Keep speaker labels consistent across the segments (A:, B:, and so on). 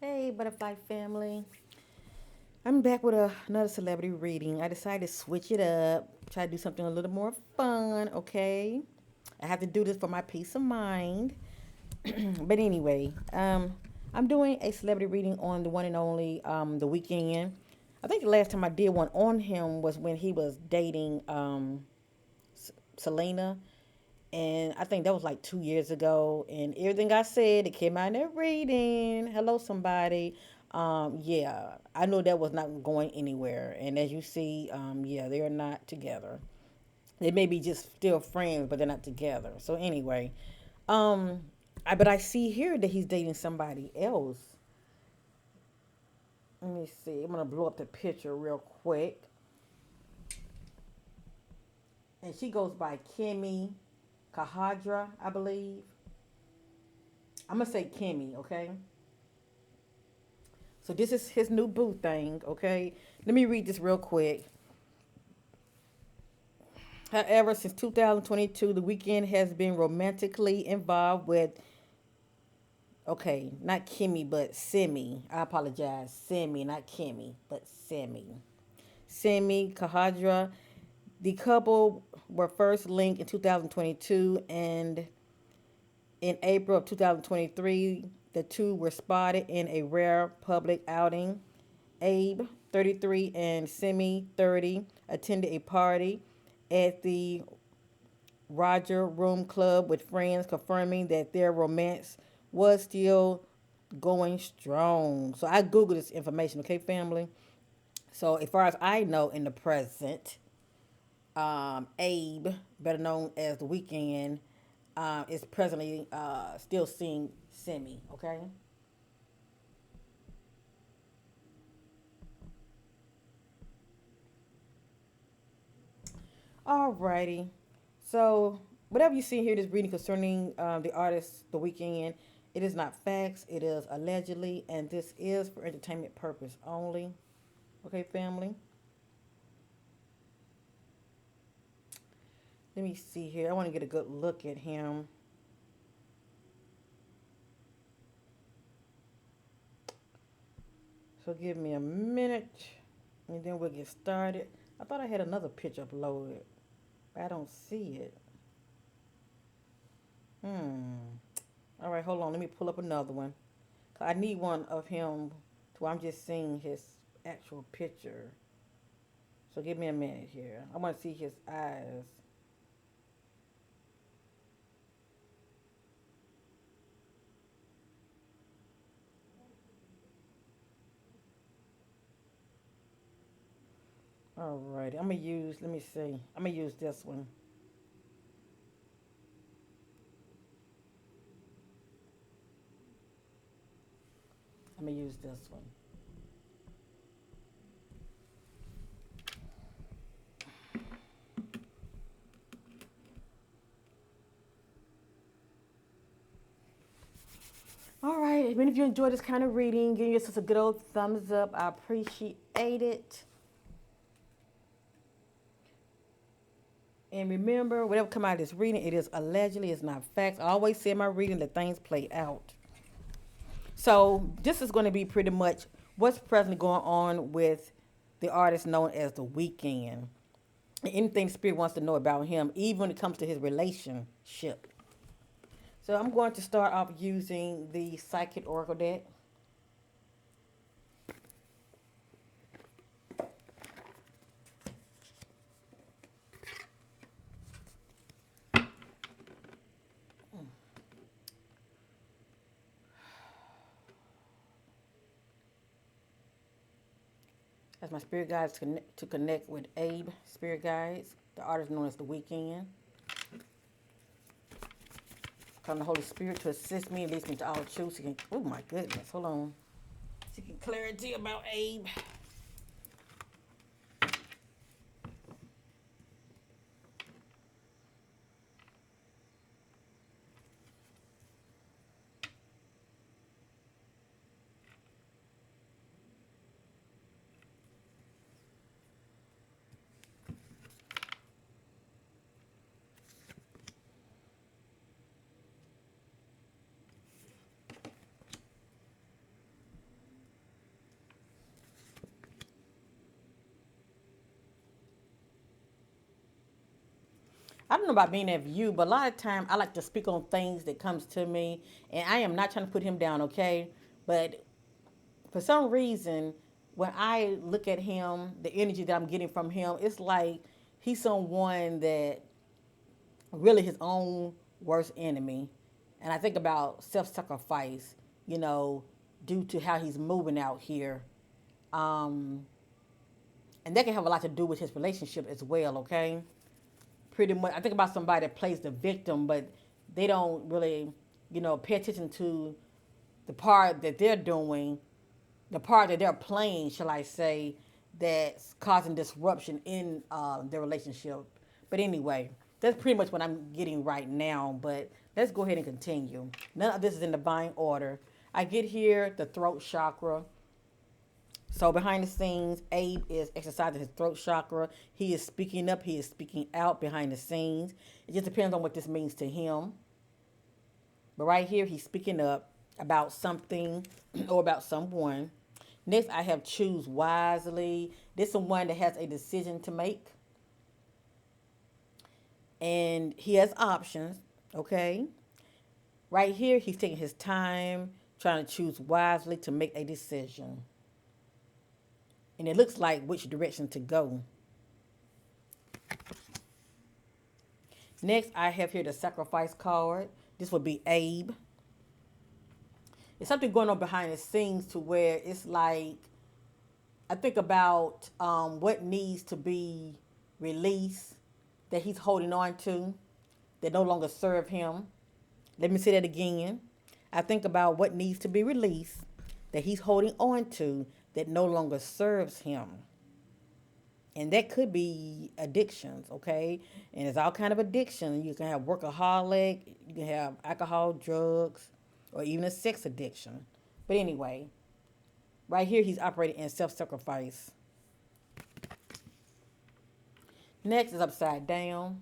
A: Hey, Butterfly family. I'm back with another celebrity reading. I decided to switch it up, try to do something a little more fun, okay? I have to do this for my peace of mind. But anyway, I'm doing a celebrity reading on the one and only The Weeknd. I think the last time I did one on him was when he was dating Selena. And I think that was like 2 years ago. And everything I said, it came out in that reading. Hello, somebody. Yeah, I know that was not going anywhere. And as you see, yeah, they're not together. They may be just still friends, but they're not together. So anyway, um, but I see here that he's dating somebody else. Let me see. I'm gonna blow up the picture real quick. And she goes by Kimmy Kahadra, I believe. I'm gonna say Kimmy, okay? So this is his new boo thing, okay? Let me read this real quick. However, since 2022, the Weeknd has been romantically involved with, okay, not Kimmy, but Simi. I apologize. Simi, not Kimmy, but Simi. Simi Kahadra. The couple were first linked in 2022, and in April of 2023, the two were spotted in a rare public outing. Abe, 33, and Simi, 30, attended a party at the Roger Room Club with friends, confirming that their romance was still going strong. So I Googled this information, okay, family? So, as far as I know, in the present, Abe, better known as The Weeknd, is presently still seeing Simi, okay? Alrighty. So, whatever you see here, this reading concerning the artist, The Weeknd, it is not facts. It is allegedly, and this is for entertainment purpose only. Okay, family. Let me see here. I want to get a good look at him. So, give me a minute, and then we'll get started. I thought I had another picture uploaded. I don't see it. Hmm. All right, hold on. Let me pull up another one. I need one of him to where I'm just seeing his actual picture. So give me a minute here. I want to see his eyes. All right. I'm gonna use. Let me see. I'm gonna use this one. I'm gonna use this one. All right. Even if you enjoy this kind of reading, give us a good old thumbs up. I appreciate it. And remember, whatever come out of this reading, it is allegedly, it's not facts. I always say in my reading that things play out. So this is going to be pretty much what's presently going on with the artist known as The Weeknd. Anything Spirit wants to know about him, even when it comes to his relationship. So I'm going to start off using the Psychic Oracle deck. As my spirit guides to connect with Abe Spirit Guides, the artist known as The Weeknd. Come the Holy Spirit to assist me and lead me to all truth. Oh my goodness, hold on. Seeking clarity about Abe. I don't know about being that view, but a lot of time I like to speak on things that comes to me, and I am not trying to put him down, okay? But for some reason, when I look at him, the energy that I'm getting from him, it's like he's someone that really his own worst enemy. And I think about self-sacrifice, you know, due to how he's moving out here. Um, and that can have a lot to do with his relationship as well, okay? Pretty much, I think about somebody that plays the victim, but they don't really, pay attention to the part that they're doing, the part that they're playing, shall I say, that's causing disruption in their relationship. But anyway, that's pretty much what I'm getting right now. But let's go ahead and continue. None of this is in divine order. I get here the throat chakra. So behind the scenes, Abe is exercising his throat chakra. He is speaking up. He is speaking out behind the scenes. It just depends on what this means to him. But right here, he's speaking up about something or about someone. Next, I have choose wisely. This is one that has a decision to make. And he has options, okay? Right here, he's taking his time, trying to choose wisely to make a decision. And it looks like which direction to go. Next, I have here the sacrifice card. This would be Abe. It's something going on behind the scenes to where it's like, I think about what needs to be released that he's holding on to that no longer serve him. Let me say that again. I think about what needs to be released that he's holding on to that no longer serves him. And that could be addictions, okay? And there's all kind of addiction. You can have workaholic, you can have alcohol, drugs, or even a sex addiction. But anyway, right here he's operating in self-sacrifice. Next is upside down.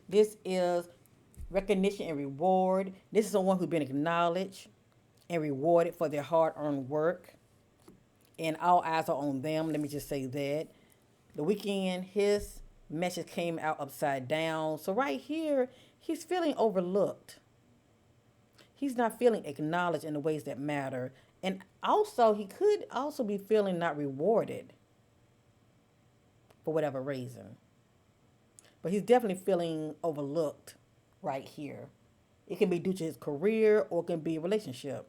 A: This is recognition and reward. This is someone who's been acknowledged and rewarded for their hard-earned work. And all eyes are on them. Let me just say that. The Weeknd, his message came out upside down. So right here, he's feeling overlooked. He's not feeling acknowledged in the ways that matter. And also, he could also be feeling not rewarded for whatever reason. But he's definitely feeling overlooked right here. It can be due to his career or it can be a relationship.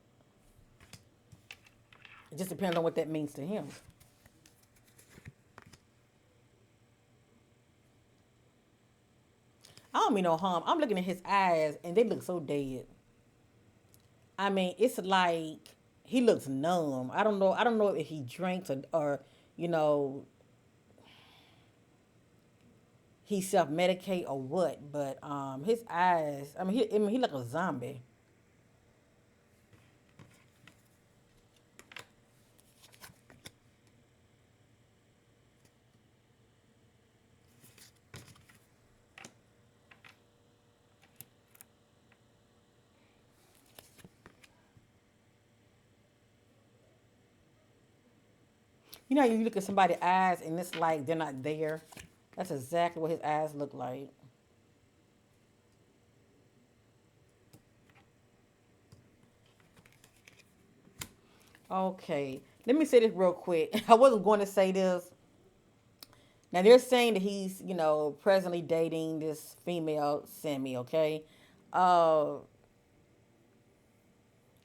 A: It just depends on what that means to him. I don't mean no harm. I'm looking at his eyes and they look so dead. I mean, it's like he looks numb. I don't know. I don't know if he drinks or you know, he self medicate or what. But his eyes. I mean, he like a zombie. You know, you look at somebody's eyes and it's like they're not there. That's exactly what his eyes look like. Okay, let me say this real quick. I wasn't going to say this. Now they're saying that he's, presently dating this female semi. Okay, uh,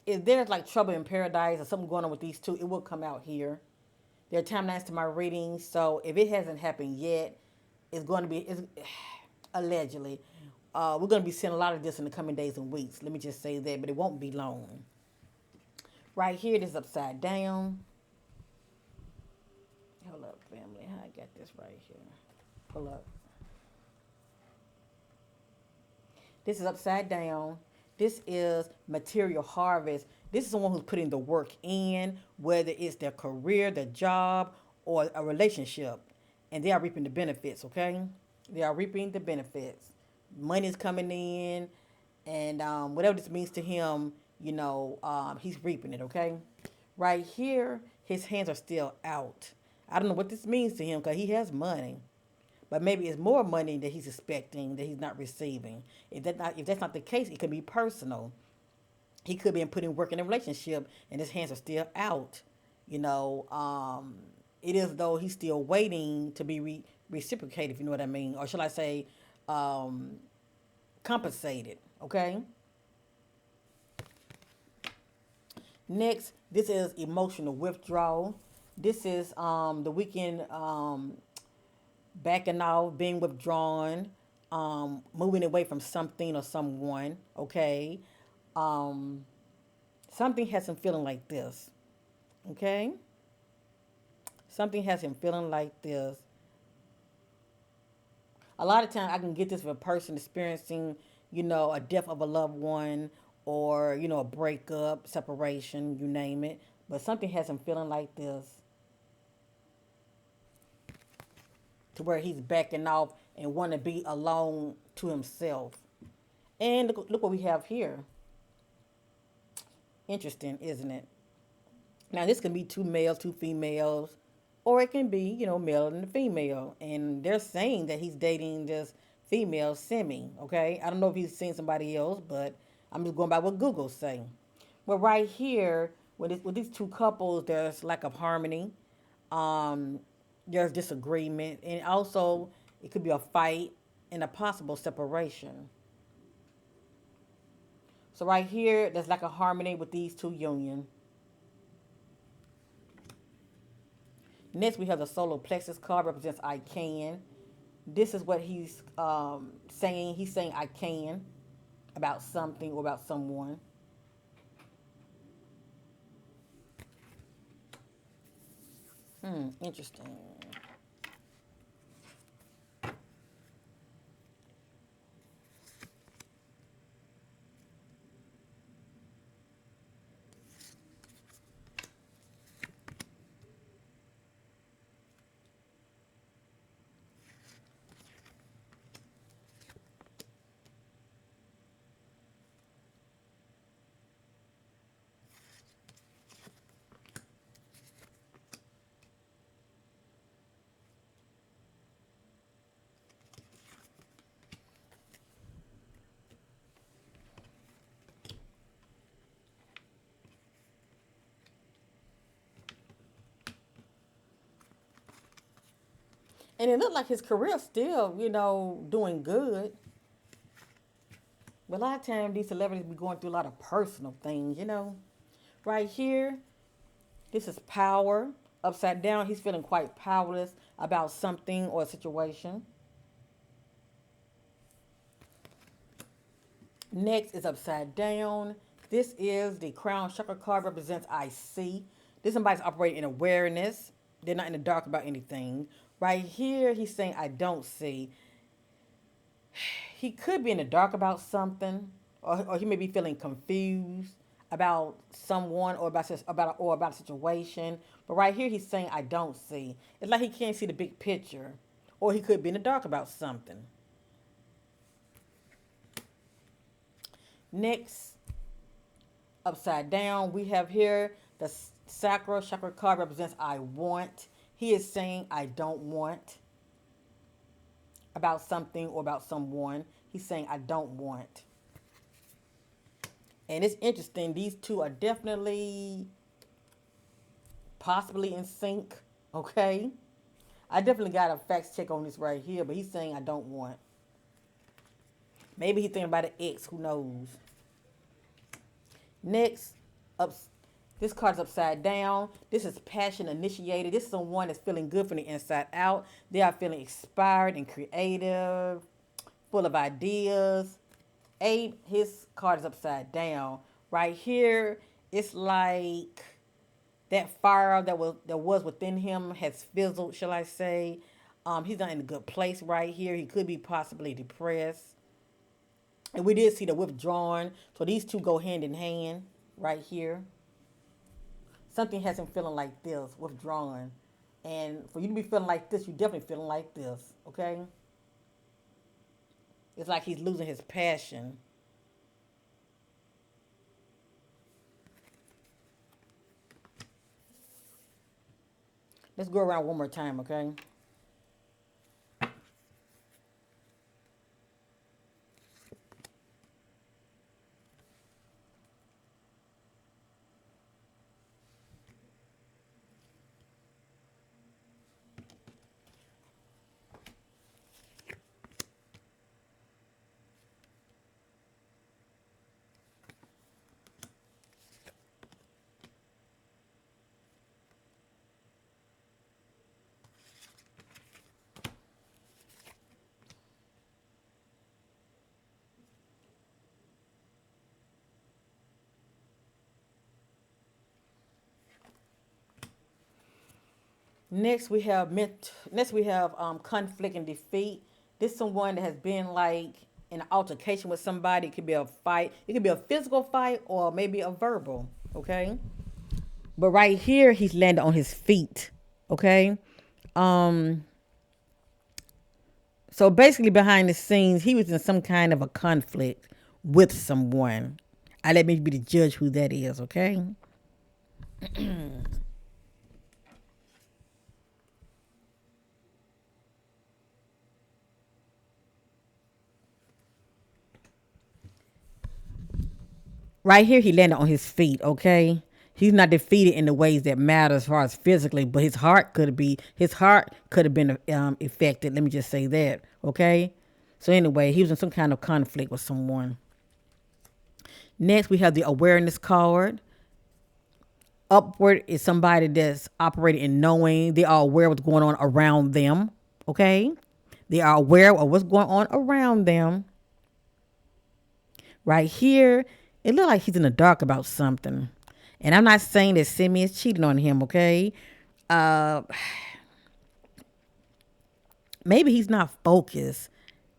A: if there's like trouble in paradise or something going on with these two, it will come out here. There are timelines to my readings, so if it hasn't happened yet, it's going to be it's, allegedly. We're going to be seeing a lot of this in the coming days and weeks. Let me just say that, but it won't be long. Right here, this is upside down. Hold up, family. How I got this right here? Hold up. This is upside down. This is material harvest. This is someone who's putting the work in, whether it's their career, their job, or a relationship. And they are reaping the benefits, okay? They are reaping the benefits. Money's coming in, and whatever this means to him, he's reaping it, okay? Right here, his hands are still out. I don't know what this means to him because he has money. but maybe it's more money that he's expecting that he's not receiving. If that's not the case, it could be personal. He could be putting work in a relationship and his hands are still out. You know, it is though he's still waiting to be reciprocated, if you know what I mean, or shall I say, um, compensated. Okay. Next, this is emotional withdrawal. This is the weekend backing off, being withdrawn, moving away from something or someone. Okay, um, something has him feeling like this. Okay, something has him feeling like this. A lot of times, I can get this from a person experiencing, a death of a loved one, or a breakup, separation, you name it. But something has him feeling like this, to where he's backing off and want to be alone to himself. And look what we have here. Interesting, isn't it? Now, this can be two males, two females, or it can be, male and female. And they're saying that he's dating this female semi, okay? I don't know if he's seen somebody else, but I'm just going by what Google's saying. But right here, with these two couples, there's lack of harmony. Um, there's disagreement. And also, it could be a fight and a possible separation. So right here, there's lack of harmony with these two union. Next, we have the solar plexus card represents I can. This is what he's saying. He's saying I can about something or about someone. Interesting. And it looked like his career still, doing good. But a lot of times these celebrities be going through a lot of personal things. Right here, this is power. Upside down, he's feeling quite powerless about something or a situation. Next is upside down. This is the crown chakra card represents I see. This somebody's operating in awareness. They're not in the dark about anything. Right here, he's saying I don't see. He could be in the dark about something, or he may be feeling confused about someone or about a situation. But right here, he's saying I don't see. It's like he can't see the big picture, or he could be in the dark about something. Next, upside down, we have here the sacral chakra card represents I want. He is saying I don't want about something or about someone. He's saying I don't want. And it's interesting. These two are definitely possibly in sync. Okay. I definitely got a facts check on this right here, but he's saying I don't want. Maybe he's thinking about an ex. Who knows? Next, up, this card's upside down. This is passion initiated. This is someone that's feeling good from the inside out. They are feeling inspired and creative, full of ideas. Abe, his card is upside down. Right here, it's like that fire that was within him has fizzled, shall I say. He's not in a good place right here. He could be possibly depressed. And we did see the withdrawn. So these two go hand in hand right here. Something has him feeling like this, withdrawn. And for you to be feeling like this, you're definitely feeling like this, okay? It's like he's losing his passion. Let's go around one more time, okay? Next we have conflict and defeat. This is someone that has been like in an altercation with somebody. It could be a fight. It could be a physical fight or maybe a verbal. Okay. But right here, he's landed on his feet. Okay. Um. So basically, behind the scenes, he was in some kind of a conflict with someone. I let me be the judge who that is. Okay. Right here, he landed on his feet. Okay. He's not defeated in the ways that matter as far as physically, but his heart could have been affected. Let me just say that. Okay. So anyway, he was in some kind of conflict with someone. Next, we have the awareness card. Upward is somebody that's operating in knowing. They are aware of what's going on around them. Okay. They are aware of what's going on around them. Right here, it looks like he's in the dark about something. And I'm not saying that Simi is cheating on him, okay? Uh, maybe he's not focused.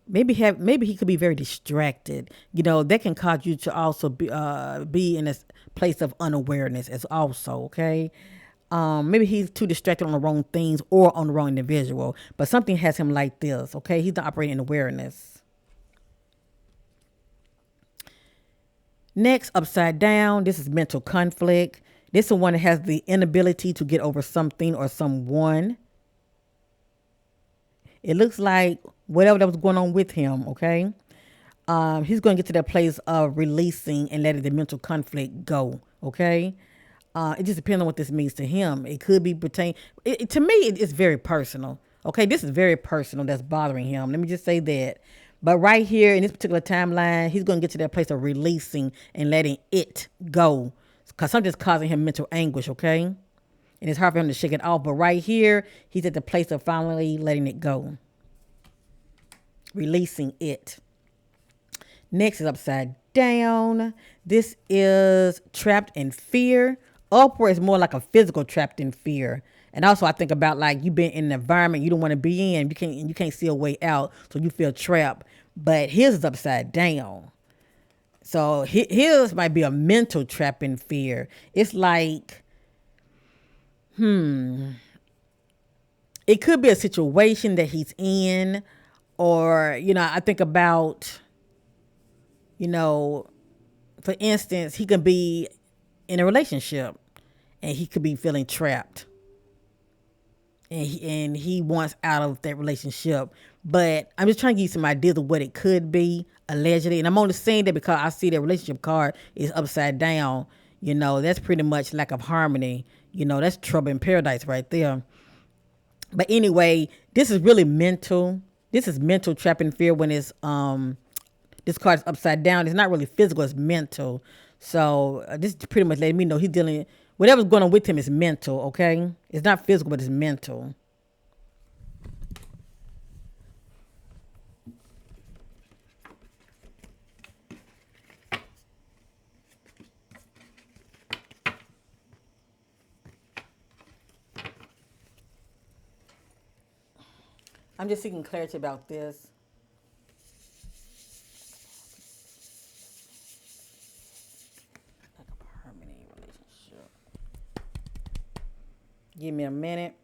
A: Maybe he could be very distracted. You know, that can cause you to also be in a place of unawareness as also, okay? Maybe he's too distracted on the wrong things or on the wrong individual. But something has him like this, okay? He's not operating in awareness. Next, upside down, this is mental conflict. This is one that has the inability to get over something or someone. It looks like whatever that was going on with him, okay? He's going to get to that place of releasing and letting the mental conflict go, okay? It just depends on what this means to him. It could be pertain. To me, it's very personal. Okay, this is very personal. That's bothering him. Let me just say that. But right here in this particular timeline, he's going to get to that place of releasing and letting it go, because something's causing him mental anguish. Okay, and it's hard for him to shake it off. But right here, he's at the place of finally letting it go, releasing it. Next is upside down. This is trapped in fear. Upward is more like a physical trapped in fear. And also I think about like you've been in an environment you don't want to be in. You can't see a way out, so you feel trapped. But his is upside down. So his might be a mental trap in fear. It's like, it could be a situation that he's in, or I think about, you know, for instance, he could be in a relationship and he could be feeling trapped, and he wants out of that relationship. But I'm just trying to give you some ideas of what it could be, allegedly. And I'm only saying that because I see that relationship card is upside down. That's pretty much lack of harmony. That's trouble in paradise right there. But anyway, this is really mental. This is mental trapping fear when it's this card is upside down. It's not really physical, it's mental. So this pretty much letting me know he's dealing, whatever's going on with him is mental, okay? It's not physical, but it's mental. I'm just seeking clarity about this. Like a harmony relationship. Give me a minute.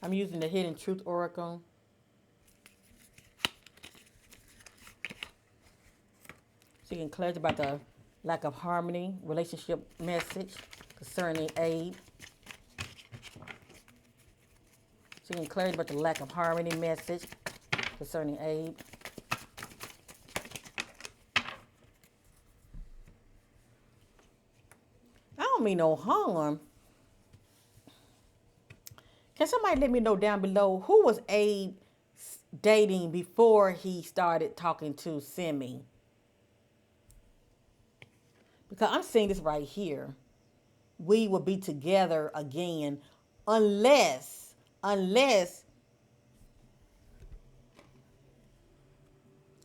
A: I'm using the Hidden Truth Oracle. Seeking clarity about the lack of harmony relationship message concerning Abe. Seeking clarity about the lack of harmony message concerning Abe. I don't mean no harm. Can somebody let me know down below who was Abe dating before he started talking to Simi? Because I'm seeing this right here. We will be together again unless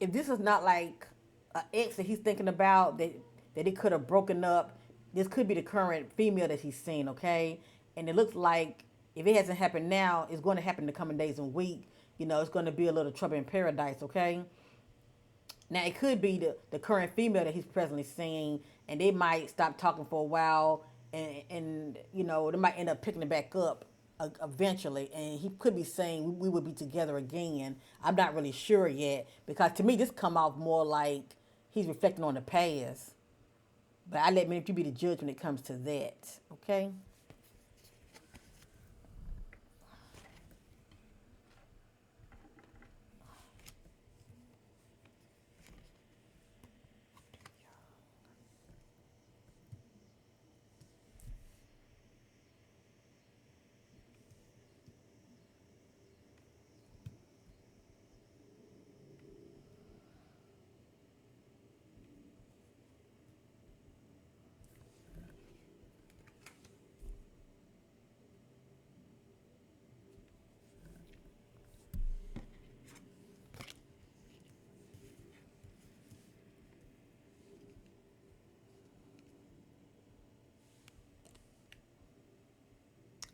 A: if this is not like an ex that he's thinking about that it could have broken up. This could be the current female that he's seeing, okay? And it looks like if it hasn't happened now, it's going to happen in the coming days and week. It's going to be a little trouble in paradise, okay? Now it could be the current female that he's presently seeing, and they might stop talking for a while, and they might end up picking it back up eventually, and he could be saying we would be together again. I'm not really sure yet because to me this come off more like he's reflecting on the past. But I let many people be the judge when it comes to that. Okay.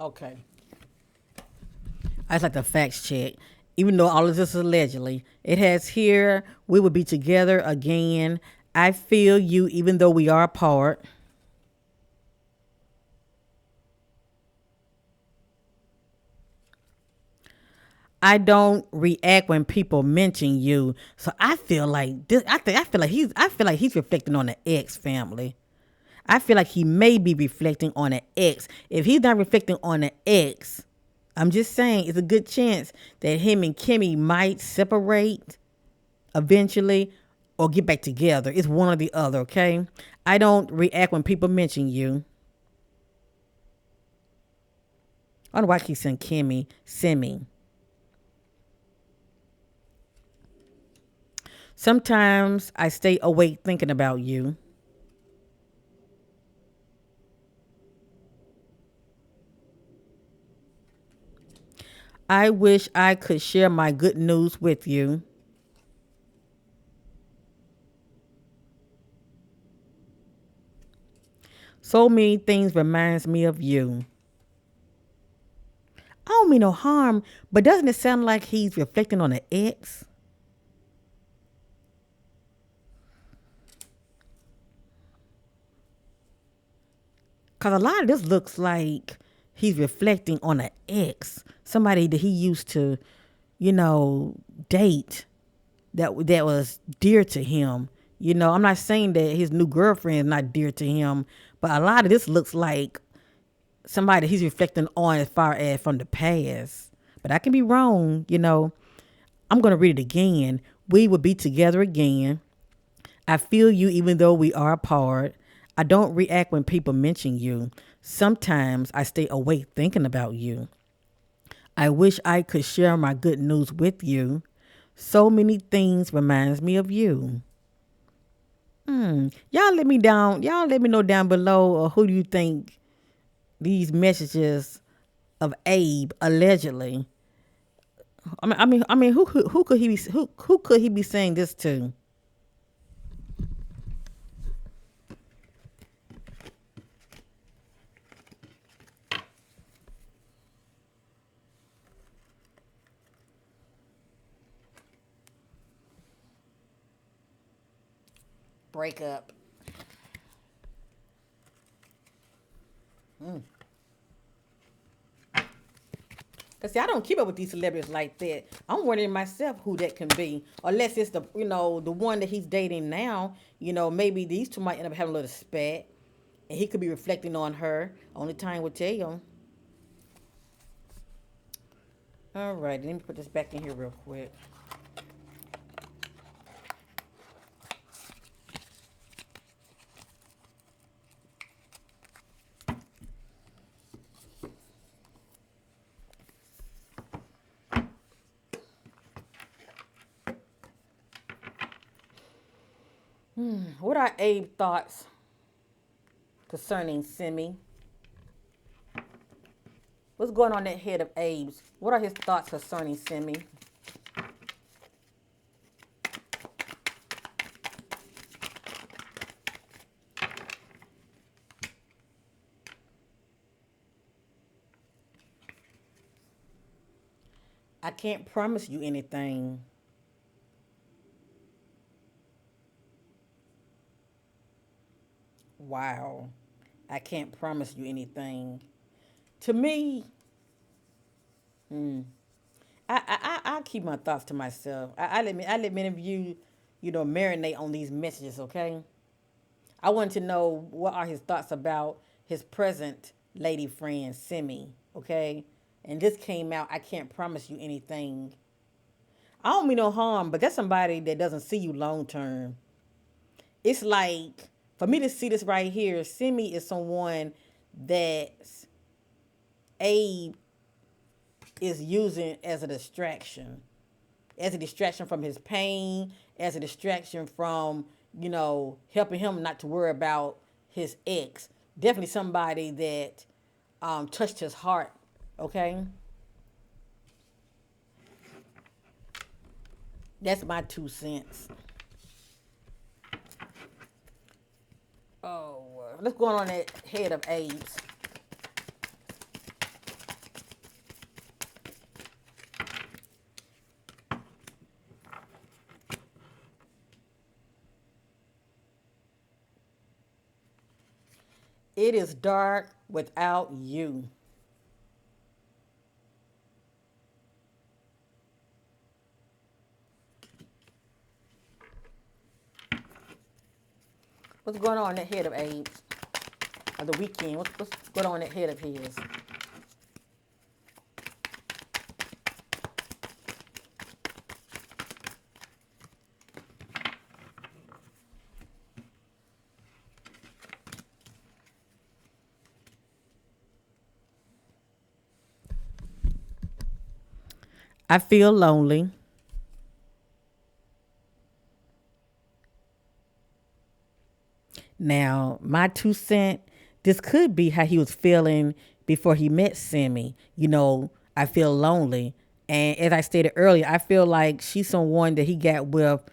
A: Okay. I just like the facts check. Even though all of this is allegedly, it has here we will be together again. I feel you even though we are apart. I don't react when people mention you. So I feel like this. I feel like he's reflecting on the ex family. I feel like he may be reflecting on an ex. If he's not reflecting on an ex, I'm just saying it's a good chance that him and Kimmy might separate eventually or get back together. It's one or the other, okay? I don't react when people mention you. I don't know why I keep saying Kimmy, Simi. Sometimes I stay awake thinking about you. I wish I could share my good news with you. So many things reminds me of you. I don't mean no harm, but doesn't it sound like he's reflecting on an ex? Cause a lot of this looks like he's reflecting on an ex, somebody that he used to, you know, date that was dear to him. I'm not saying that his new girlfriend is not dear to him, but a lot of this looks like somebody that he's reflecting on as far as from the past. But I can be wrong. I'm gonna read it again. We will be together again. I feel you even though we are apart. I don't react when people mention you. Sometimes I stay awake thinking about you. I wish I could share my good news with you. So many things reminds me of you. Y'all let me down. Y'all let me know down below who do you think these messages of Abe allegedly. Who could he be? Who could he be saying this to? Break up. Cause see, I don't keep up with these celebrities like that. I'm wondering myself who that can be, unless it's the one that he's dating now. Maybe these two might end up having a little spat, and he could be reflecting on her. Only time will tell. All right, let me put this back in here real quick. What are Abe's thoughts concerning Simi? What's going on in that head of Abe's? What are his thoughts concerning Simi? I can't promise you anything. Wow. I can't promise you anything. To me, I keep my thoughts to myself. I let many of you, marinate on these messages, okay? I want to know what are his thoughts about his present lady friend, Simi, okay? And this came out, I can't promise you anything. I don't mean no harm, but that's somebody that doesn't see you long term. It's like, for me to see this right here, Simi is someone that Abe is using as a distraction from his pain, as a distraction from, helping him not to worry about his ex. Definitely somebody that touched his heart, okay? That's my 2 cents. Oh, let's go on that head of AIDS. It is dark without you. What's going on in that head of AIDS? Of the weekend? What's going on in that head of his? I feel lonely. Now, my 2 cent, this could be how he was feeling before he met Sammy. I feel lonely. And as I stated earlier, I feel like she's someone that he got with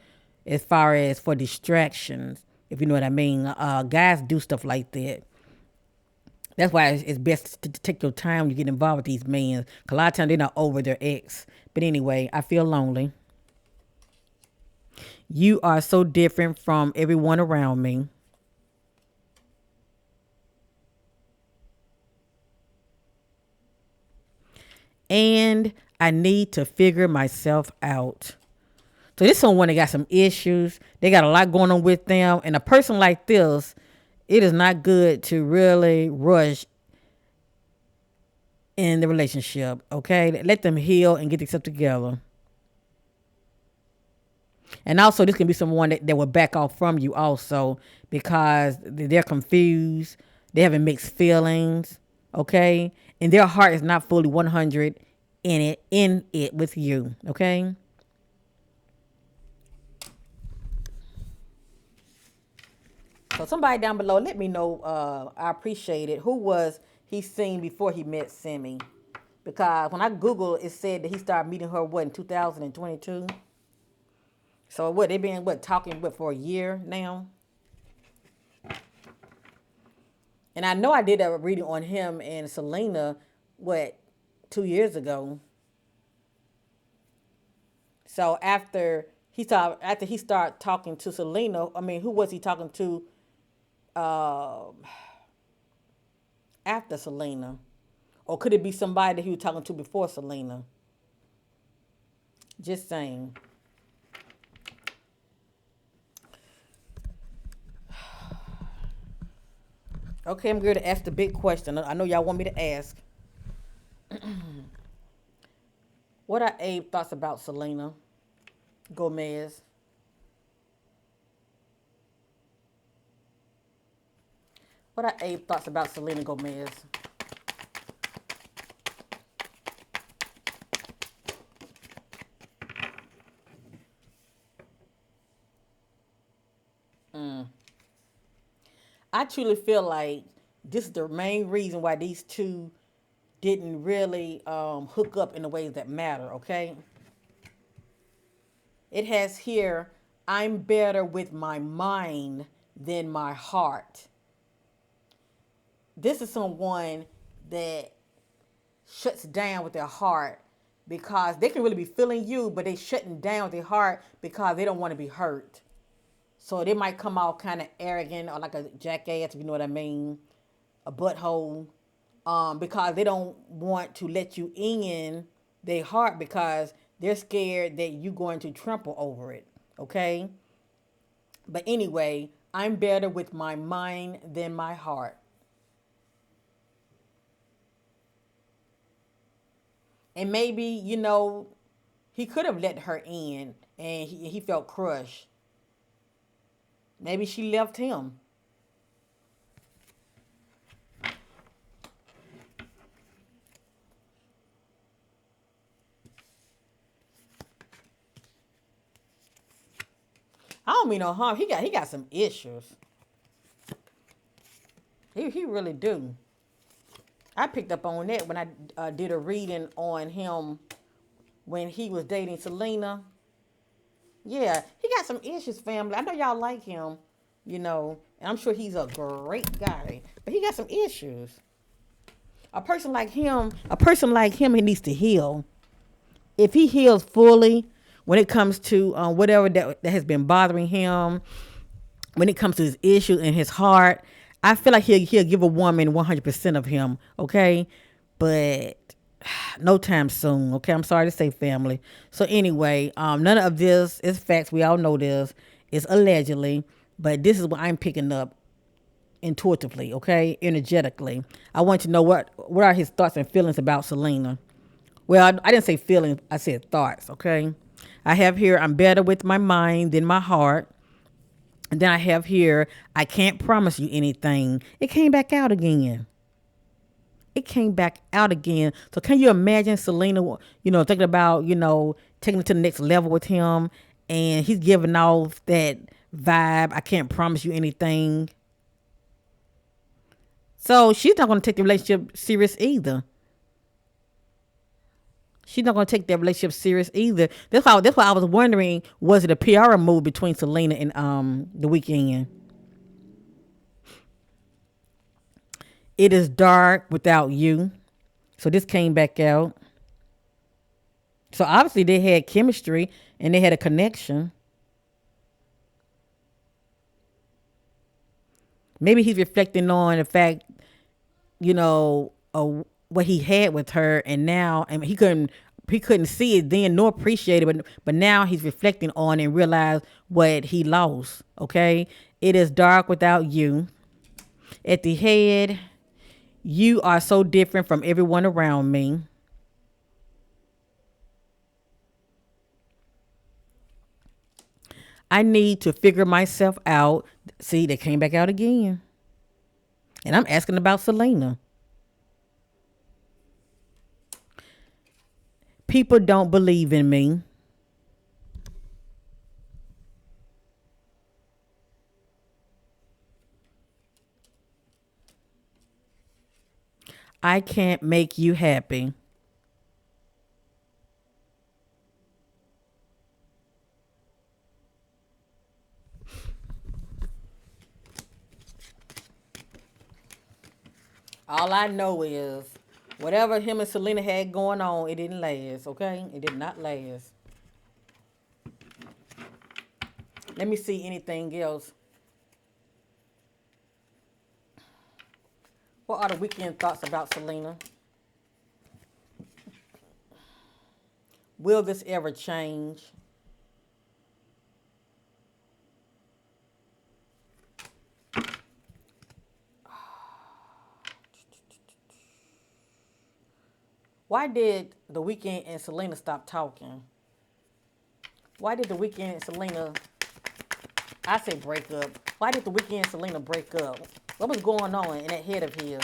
A: as far as for distractions, if you know what I mean. Guys do stuff like that. That's why it's best to take your time when you get involved with these men. 'Cause a lot of times they're not over their ex. But anyway, I feel lonely. You are so different from everyone around me. And I need to figure myself out. So this someone that got some issues. They got a lot going on with them. And a person like this, it is not good to really rush in the relationship. Okay, let them heal and get themselves together. And also, this can be someone that will back off from you also because they're confused. They having mixed feelings. Okay, and their heart is not fully 100 in it with you. Okay. So somebody down below, let me know. I appreciate it. Who was he seen before he met Simi? Because when I Google, it said that he started meeting her in 2022. So what they been talking for a year now? And I know I did a reading on him and Selena, what, 2 years ago. So after he started talking to Selena, I mean, who was he talking to uh, after Selena? Or could it be somebody that he was talking to before Selena? Just saying. Okay, I'm going to ask the big question. I know y'all want me to ask. What are Abe thoughts about Selena Gomez? What are Abe thoughts about Selena Gomez? I truly feel like this is the main reason why these two didn't really hook up in the ways that matter, okay? It has here, I'm better with my mind than my heart. This is someone that shuts down with their heart because they can really be feeling you, but they shutting down their heart because they don't want to be hurt. So they might come out kind of arrogant or like a jackass, if you know what I mean, a butthole, because they don't want to let you in their heart because they're scared that you're going to trample over it. Okay? But anyway, I'm better with my mind than my heart. And maybe, he could have let her in and he felt crushed. Maybe she left him. I don't mean no harm. He got some issues. He really do. I picked up on that when I did a reading on him when he was dating Selena. Yeah, he got some issues, family. I know y'all like him, and I'm sure he's a great guy, but he got some issues. A person like him, he needs to heal. If he heals fully, when it comes to whatever that has been bothering him, when it comes to his issues in his heart, I feel like he'll give a woman 100% of him. Okay, but no time soon. Okay, I'm sorry to say, family. So anyway, none of this is facts. We all know this. It's allegedly, but this is what I'm picking up intuitively. Okay, energetically. I want to know what are his thoughts and feelings about Selena. Well, I didn't say feelings. I said thoughts. Okay, I have here. I'm better with my mind than my heart. And then I have here. I can't promise you anything. It came back out again. It came back out again. So can you imagine Selena, thinking about, taking it to the next level with him, and he's giving off that vibe. I can't promise you anything. So she's not going to take the relationship serious either. She's not going to take that relationship serious either. That's why I was wondering, was it a PR move between Selena and the Weeknd? It is dark without you. So this came back out. So obviously they had chemistry and they had a connection. Maybe he's reflecting on the fact, what he had with her, and now, I mean, he couldn't see it then nor appreciate it, but now he's reflecting on it and realize what he lost. Okay, it is dark without you. At the head, you are so different from everyone around me. I need to figure myself out. See, they came back out again. And I'm asking about Selena. People don't believe in me. I can't make you happy. All I know is whatever him and Selena had going on, it didn't last, okay? It did not last. Let me see anything else. What are the Weeknd thoughts about Selena? Will this ever change? Why did the Weeknd and Selena stop talking? Why did the Weeknd and Selena, I say break up. Why did the Weeknd and Selena break up? What was going on in that head of his?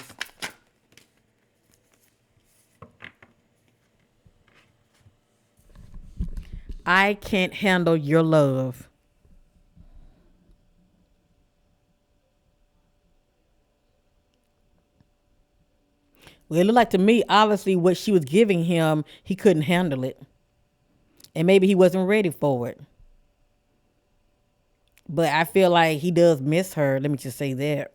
A: I can't handle your love. Well, it looked like to me, obviously, what she was giving him, he couldn't handle it. And maybe he wasn't ready for it. But I feel like he does miss her. Let me just say that.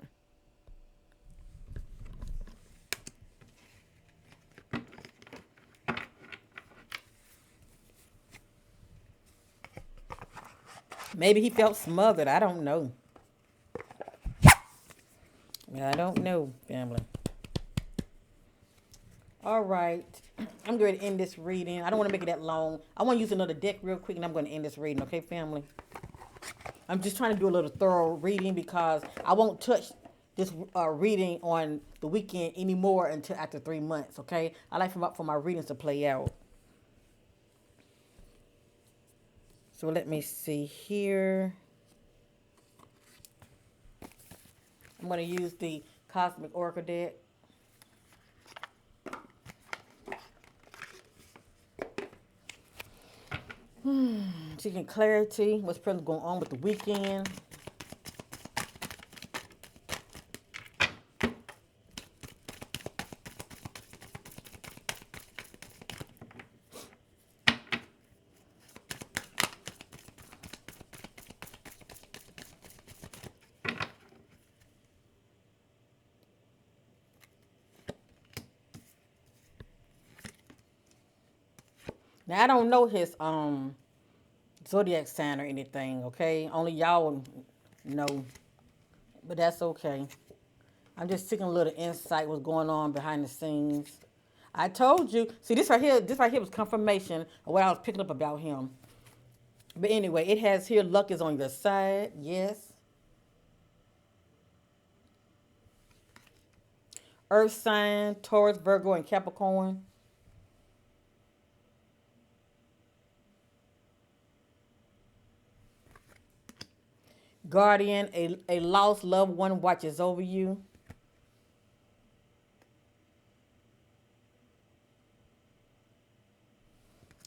A: Maybe he felt smothered. I don't know. I don't know, family. All right. I'm going to end this reading. I don't want to make it that long. I want to use another deck real quick, and I'm going to end this reading, okay, family? I'm just trying to do a little thorough reading because I won't touch this reading on the weekend anymore until after 3 months, okay? I like for my readings to play out. So let me see here. I'm going to use the Cosmic Oracle deck. Seeking clarity. What's presently going on with the weekend? Now I don't know his zodiac sign or anything, okay? Only y'all know. But that's okay. I'm just seeking a little insight what's going on behind the scenes. I told you. See, this right here was confirmation of what I was picking up about him. But anyway, it has here luck is on your side. Yes. Earth sign, Taurus, Virgo, and Capricorn. Guardian, a lost loved one watches over you.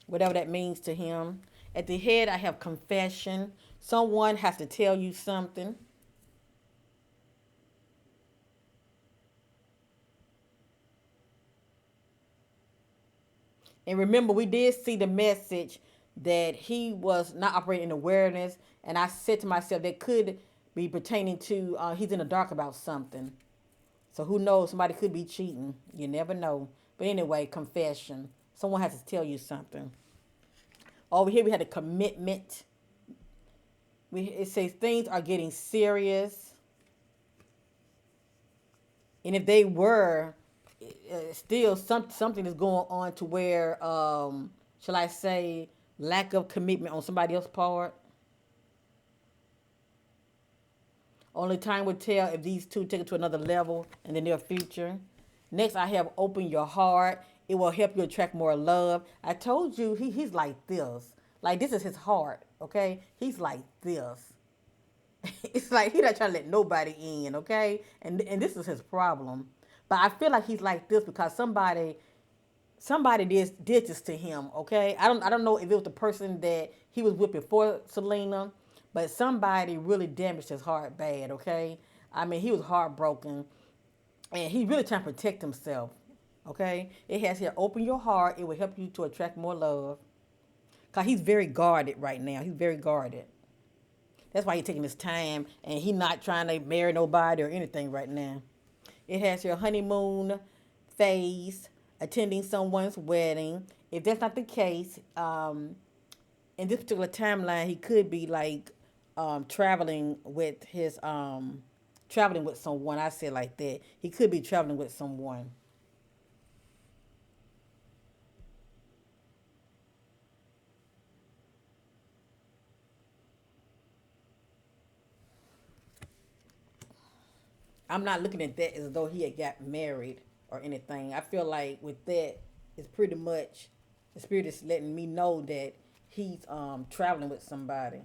A: Whatever that means to him. At the head, I have confession. Someone has to tell you something. And remember, we did see the message that he was not operating in awareness. And I said to myself, that could be pertaining to he's in the dark about something. So who knows? Somebody could be cheating. You never know. But anyway, confession. Someone has to tell you something. Over here, we had a commitment. It says things are getting serious. And if they were, still something is going on to where, shall I say, lack of commitment on somebody else's part. Only time will tell if these two take it to another level in the near future. Next, I have open your heart. It will help you attract more love. I told you he's like this. Like this is his heart, okay? He's like this. It's like he's not trying to let nobody in, okay? And this is his problem. But I feel like he's like this because somebody did this to him, okay? I don't know if it was the person that he was with before Selena, but somebody really damaged his heart bad, okay? I mean, he was heartbroken, and he really trying to protect himself, okay? It has here, open your heart. It will help you to attract more love. Because he's very guarded right now. He's very guarded. That's why he's taking his time, and he's not trying to marry nobody or anything right now. It has your honeymoon phase, attending someone's wedding. If that's not the case, in this particular timeline, he could be like traveling with his traveling with someone. I say like that. He could be traveling with someone. I'm not looking at that as though he had got married or anything. I feel like with that, it's pretty much the spirit is letting me know that he's traveling with somebody.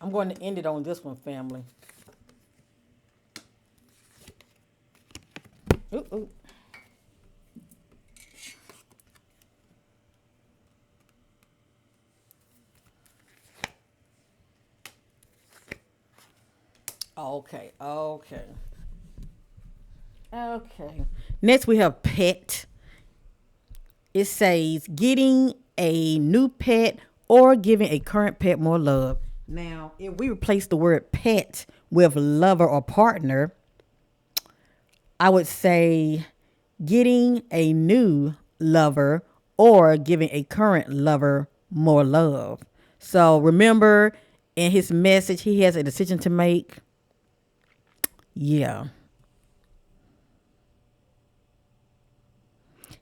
A: I'm going to end it on this one, family. Ooh, ooh. Okay, okay, okay. Next, we have pet. It says getting a new pet, or giving a current pet more love. Now, if we replace the word pet with lover or partner, I would say getting a new lover or giving a current lover more love. So remember, in his message, he has a decision to make. Yeah.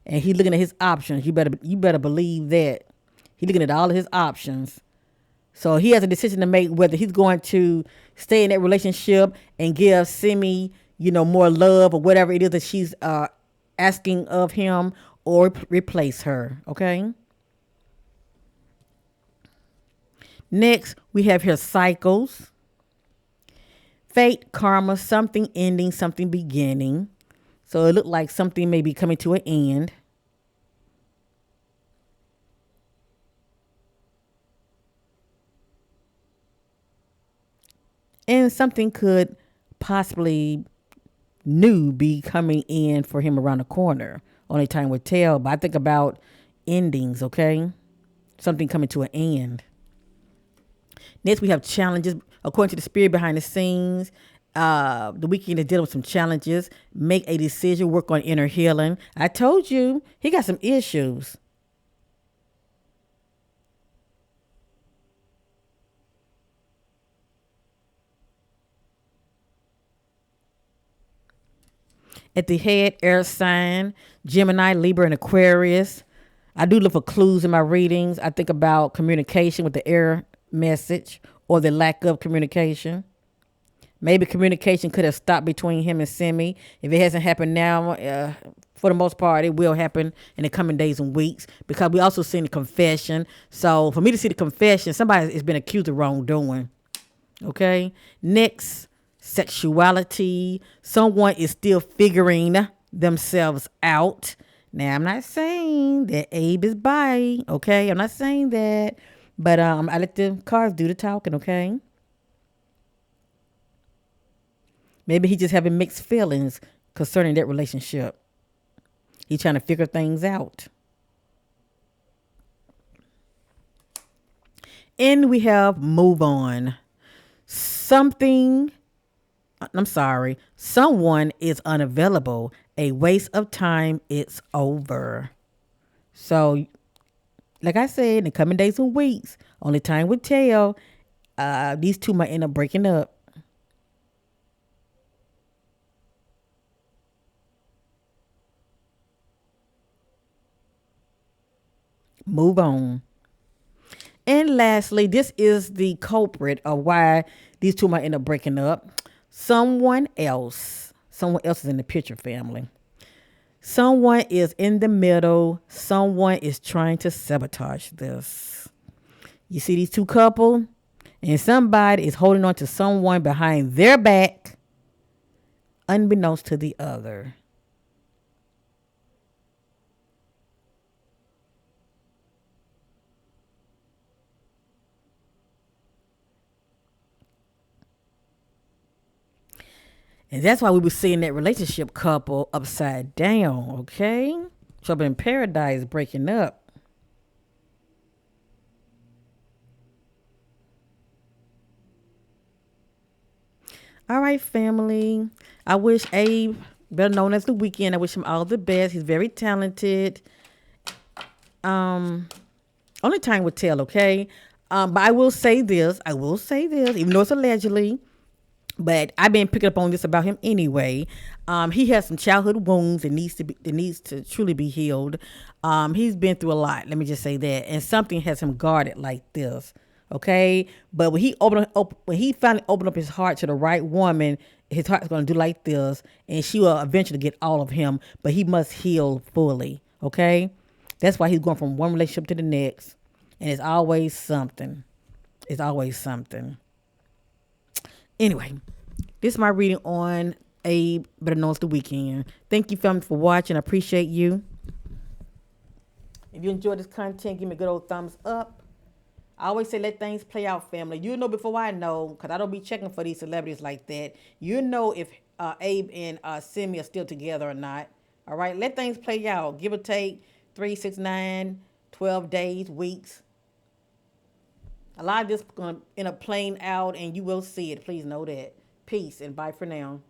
A: And he's looking at his options. You better believe that. He's looking at all of his options. So he has a decision to make whether he's going to stay in that relationship and give Simi, more love or whatever it is that she's asking of him, or replace her. Okay. Next, we have here cycles, fate, karma, something ending, something beginning. So it looked like something may be coming to an end. And something could possibly new be coming in for him around the corner. Only time will tell. But I think about endings, okay? Something coming to an end. Next, we have challenges. According to the spirit behind the scenes, the Weeknd is dealing with some challenges. Make a decision, work on inner healing. I told you, he got some issues. At the head, air sign, Gemini, Libra, and Aquarius. I do look for clues in my readings. I think about communication with the air message or the lack of communication. Maybe communication could have stopped between him and Simi. If it hasn't happened now, for the most part, it will happen in the coming days and weeks, because we also seen the confession. So for me to see the confession, somebody has been accused of wrongdoing. Okay. Next, sexuality. Someone is still figuring themselves out. Now, I'm not saying that Abe is bi. Okay. I'm not saying that. But I let the cards do the talking. Okay. Maybe he just having mixed feelings concerning that relationship. He's trying to figure things out. And we have move on. Someone is unavailable. A waste of time. It's over. So, like I said, in the coming days and weeks, only time will tell. These two might end up breaking up. Move on. And lastly, this is the culprit of why these two might end up breaking up. Someone else is in the picture, family. Someone is in the middle. Someone is trying to sabotage this. You see these two couple, and somebody is holding on to someone behind their back, unbeknownst to the other. And that's why we were seeing that relationship couple upside down, okay? Trouble in Paradise breaking up. All right, family. I wish Abe, better known as the Weeknd, I wish him all the best. He's very talented. Um, Only time will tell, okay? But I will say this, even though it's allegedly, but I've been picking up on this about him anyway. He has some childhood wounds that needs to truly be healed. He's been through a lot. Let me just say that, and something has him guarded like this. Okay, but when he finally opened up his heart to the right woman, his heart's going to do like this, and she will eventually get all of him. But he must heal fully. Okay, that's why he's going from one relationship to the next, and it's always something. It's always something. Anyway, this is my reading on Abe, better known as the Weeknd. Thank you, family, for watching. I appreciate you. If you enjoyed this content, give me a good old thumbs up. I always say let things play out, family. You know before I know, because I don't be checking for these celebrities like that. You know if Abe and Simi are still together or not. All right, let things play out. Give or take 3, 6, 9, 12 days, weeks. A lot of this is going to end up playing out, and you will see it. Please know that. Peace and bye for now.